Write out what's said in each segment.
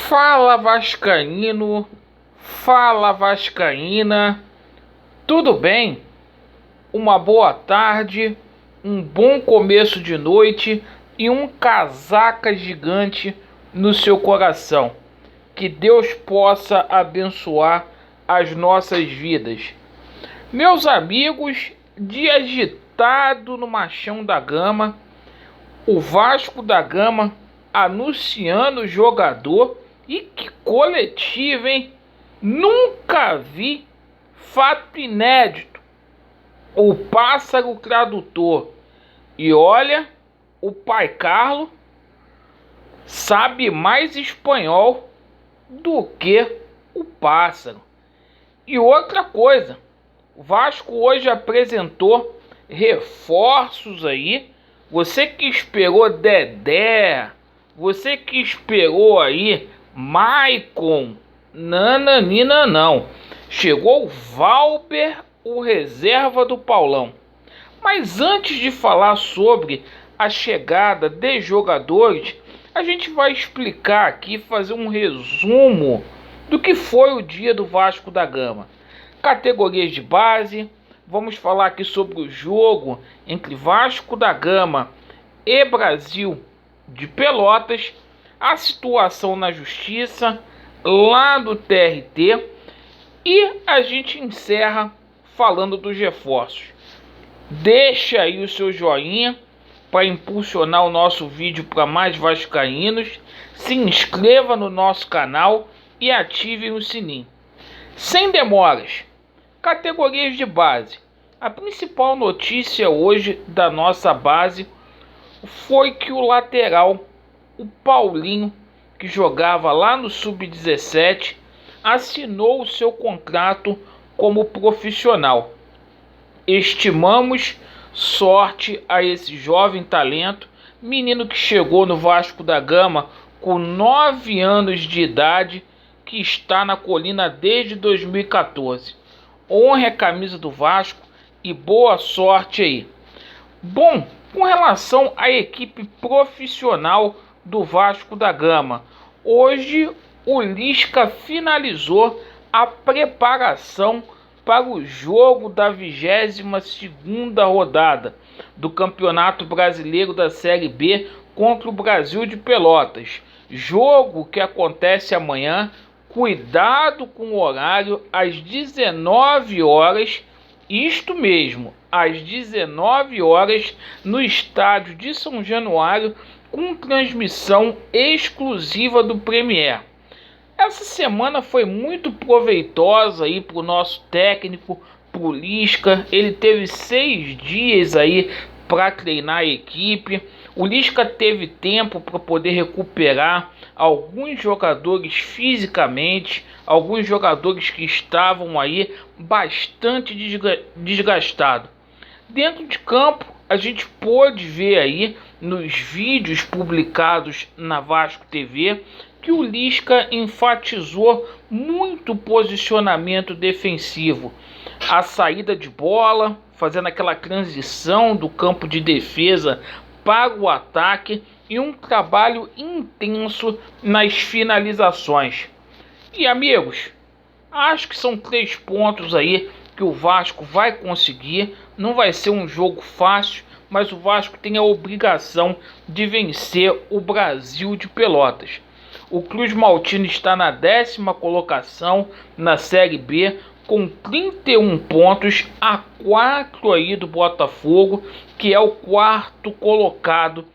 Fala Vascaíno, fala Vascaína, tudo bem? Uma boa tarde, um bom começo de noite e um casaca gigante no seu coração. Que Deus possa abençoar as nossas vidas. Meus amigos, dia agitado no Machão da Gama, o Vasco da Gama anunciando o jogador. E que coletiva, hein? Nunca vi, fato inédito, o pássaro tradutor. E olha, o pai Carlos sabe mais espanhol do que o pássaro. E outra coisa, o Vasco hoje apresentou reforços aí. Você que esperou Dedé, você que esperou aí Maicon, nananina não. Chegou o Valber, o reserva do Paulão. Mas antes de falar sobre a chegada de jogadores, a gente vai explicar aqui, fazer um resumo do que foi o dia do Vasco da Gama. Categorias de base, vamos falar aqui sobre o jogo entre Vasco da Gama e Brasil de Pelotas, a situação na justiça lá do TRT e a gente encerra falando dos reforços. Deixa aí o seu joinha para impulsionar o nosso vídeo para mais vascaínos, se inscreva no nosso canal e ative o sininho. Sem demoras, categorias de base. A principal notícia hoje da nossa base foi que o lateral, o Paulinho, que jogava lá no Sub-17, assinou o seu contrato como profissional. Estimamos sorte a esse jovem talento, menino que chegou no Vasco da Gama com 9 anos de idade, que está na colina desde 2014. Honre a camisa do Vasco e boa sorte aí. Bom, com relação à equipe profissional do Vasco da Gama, hoje o Lisca finalizou a preparação para o jogo da 22ª rodada do Campeonato Brasileiro da Série B contra o Brasil de Pelotas. Jogo que acontece amanhã, cuidado com o horário, às 19 horas, isto mesmo, às 19 horas, no estádio de São Januário, com transmissão exclusiva do Premier. Essa semana foi muito proveitosa aí para o nosso técnico, para o Lisca. Ele teve 6 dias aí para treinar a equipe. O Lisca teve tempo para poder recuperar alguns jogadores fisicamente, alguns jogadores que estavam aí bastante desgastados. Dentro de campo, a gente pôde ver aí nos vídeos publicados na Vasco TV que o Lisca enfatizou muito o posicionamento defensivo, a saída de bola, fazendo aquela transição do campo de defesa para o ataque e um trabalho intenso nas finalizações. E amigos, acho que são 3 pontos aí que o Vasco vai conseguir. Não vai ser um jogo fácil, mas o Vasco tem a obrigação de vencer o Brasil de Pelotas. O Cruz Maltino está na 10ª colocação na Série B, com 31 pontos, a 4 aí do Botafogo, que é o 4º colocado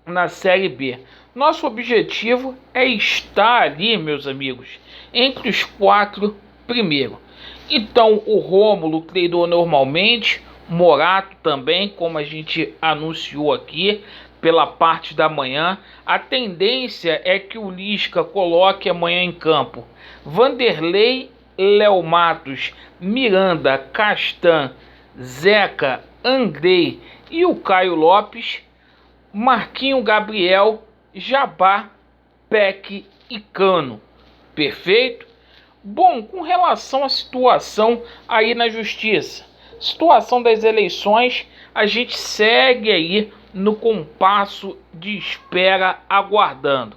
na Série B. Nosso objetivo é estar ali, meus amigos, entre os 4 primeiros. Então o Rômulo treinou normalmente, Morato também, como a gente anunciou aqui, pela parte da manhã. A tendência é que o Lisca coloque amanhã em campo Vanderlei, Léo Matos, Miranda, Castan, Zeca, Andrei e o Caio Lopes, Marquinho, Gabriel, Jabá, Peck e Cano. Perfeito? Bom, com relação à situação aí na justiça, situação das eleições, a gente segue aí no compasso de espera, aguardando.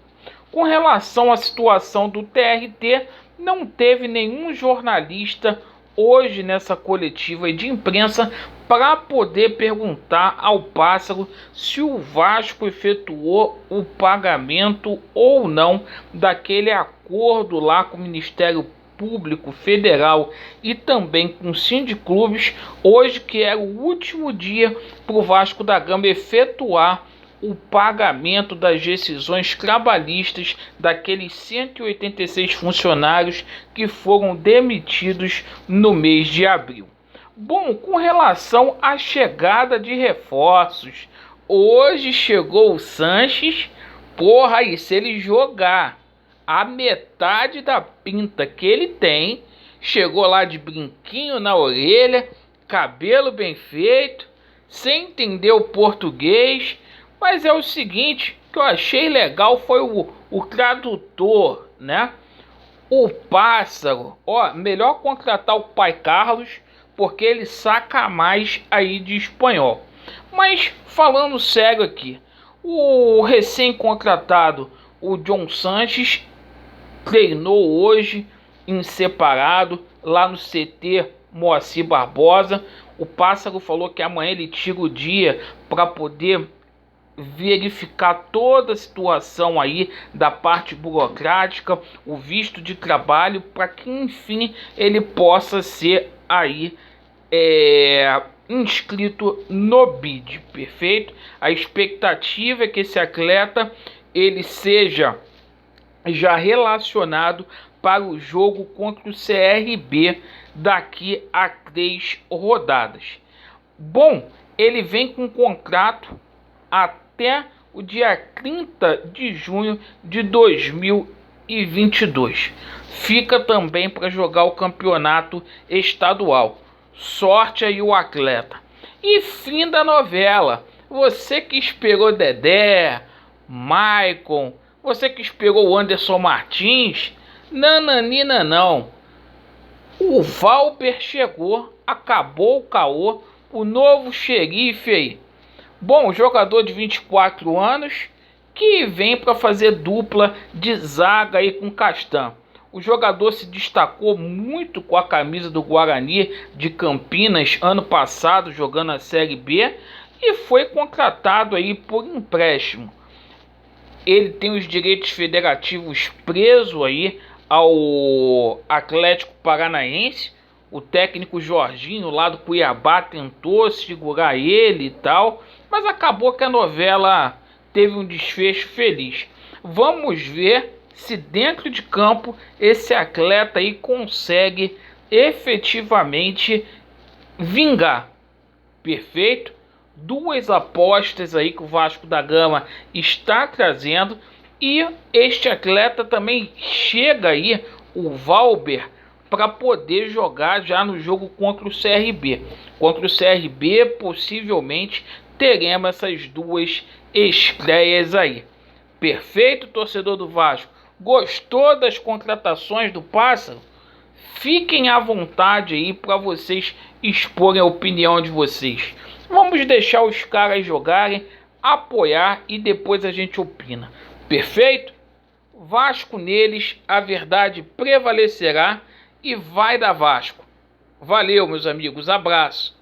Com relação à situação do TRT, não teve nenhum jornalista hoje nessa coletiva de imprensa para poder perguntar ao Pássaro se o Vasco efetuou o pagamento ou não daquele acordo lá com o Ministério Público Federal e também com o Sindiclubes, hoje que era o último dia para o Vasco da Gama efetuar o pagamento das decisões trabalhistas daqueles 186 funcionários que foram demitidos no mês de abril. Bom, com relação à chegada de reforços, hoje chegou o Sanches. Porra, aí, se ele jogar a metade da pinta que ele tem, chegou lá de brinquinho na orelha, cabelo bem feito, sem entender o português. Mas é o seguinte, que eu achei legal foi o tradutor, né? O Pássaro, ó, melhor contratar o Pai Carlos, porque ele saca mais aí de espanhol. Mas falando sério aqui, o recém-contratado, o John Sanches, treinou hoje em separado lá no CT Moacir Barbosa. O Pássaro falou que amanhã ele tira o dia para poder verificar toda a situação aí da parte burocrática, o visto de trabalho, para que enfim ele possa ser aí inscrito no BID, perfeito? A expectativa é que esse atleta ele seja já relacionado para o jogo contra o CRB daqui a 3 rodadas. Bom, ele vem com contrato até o dia 30 de junho de 2022. Fica também para jogar o campeonato estadual. Sorte aí o atleta. E fim da novela. Você que esperou Dedé, Maicon, você que esperou o Anderson Martins, nananina não. O Valber chegou, acabou o caô, o novo xerife aí. Bom, jogador de 24 anos que vem para fazer dupla de zaga aí com Castan. O jogador se destacou muito com a camisa do Guarani de Campinas ano passado, jogando a Série B, e foi contratado aí por empréstimo. Ele tem os direitos federativos presos aí ao Atlético Paranaense. O técnico Jorginho lá do Cuiabá tentou segurar ele e tal, mas acabou que a novela teve um desfecho feliz. Vamos ver se dentro de campo esse atleta aí consegue efetivamente vingar. Perfeito? Duas apostas aí que o Vasco da Gama está trazendo, e este atleta também chega aí, o Valber, para poder jogar já no jogo contra o CRB. Contra o CRB, possivelmente teremos essas duas estreias aí. Perfeito, torcedor do Vasco? Gostou das contratações do Pássaro? Fiquem à vontade aí para vocês exporem a opinião de vocês. Vamos deixar os caras jogarem, apoiar e depois a gente opina. Perfeito? Vasco neles, a verdade prevalecerá e vai dar Vasco. Valeu, meus amigos. Abraço.